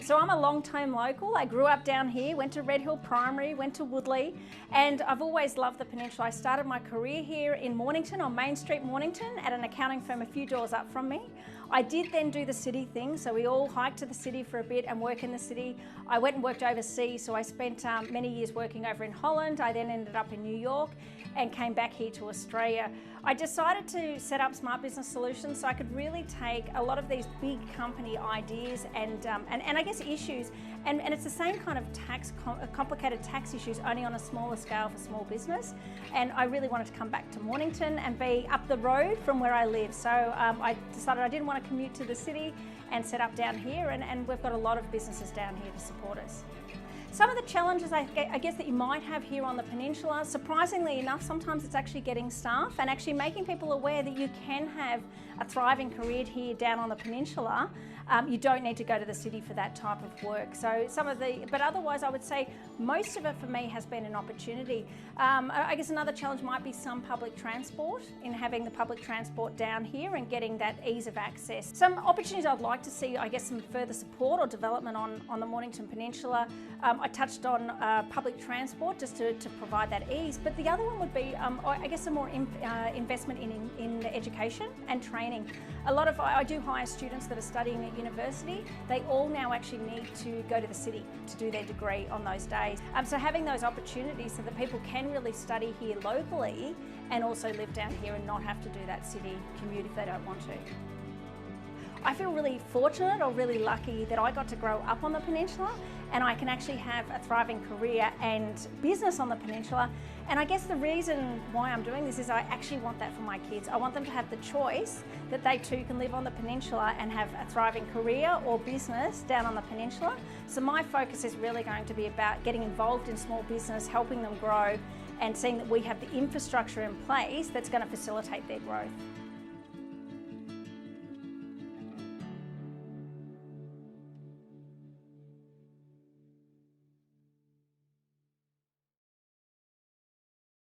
So I'm a long-time local. I grew up down here, went to Red Hill Primary, went to Woodley, and I've always loved the peninsula. I started my career here in Mornington, on Main Street, Mornington, at an accounting firm a few doors up from me. I did then do the city thing, so we all hiked to the city for a bit and work in the city. I went and worked overseas, so I spent many years working over in Holland. I then ended up in New York and came back here to Australia. I decided to set up Smart Business Solutions so I could really take a lot of these big company ideas and I guess issues, and it's the same kind of complicated tax issues, only on a smaller scale for small business. And I really wanted to come back to Mornington and be up the road from where I live. So I decided I didn't want to commute to the city and set up down here, and we've got a lot of businesses down here to support us. Some of the challenges I guess that you might have here on the peninsula, surprisingly enough, sometimes it's actually getting staff and actually making people aware that you can have a thriving career here down on the peninsula. You don't need to go to the city for that type of work. So but otherwise I would say most of it for me has been an opportunity. I guess another challenge might be some public transport, in having the public transport down here and getting that ease of access. Some opportunities I'd like to see, I guess, some further support or development on the Mornington Peninsula. I touched on public transport just to provide that ease, but the other one would be, I guess, some more investment in education and training. I do hire students that are studying at university. They all now actually need to go to the city to do their degree on those days. So having those opportunities so that people can really study here locally and also live down here and not have to do that city commute if they don't want to. I feel really fortunate or really lucky that I got to grow up on the peninsula, and I can actually have a thriving career and business on the peninsula. And I guess the reason why I'm doing this is I actually want that for my kids. I want them to have the choice that they too can live on the peninsula and have a thriving career or business down on the peninsula. So my focus is really going to be about getting involved in small business, helping them grow, and seeing that we have the infrastructure in place that's going to facilitate their growth.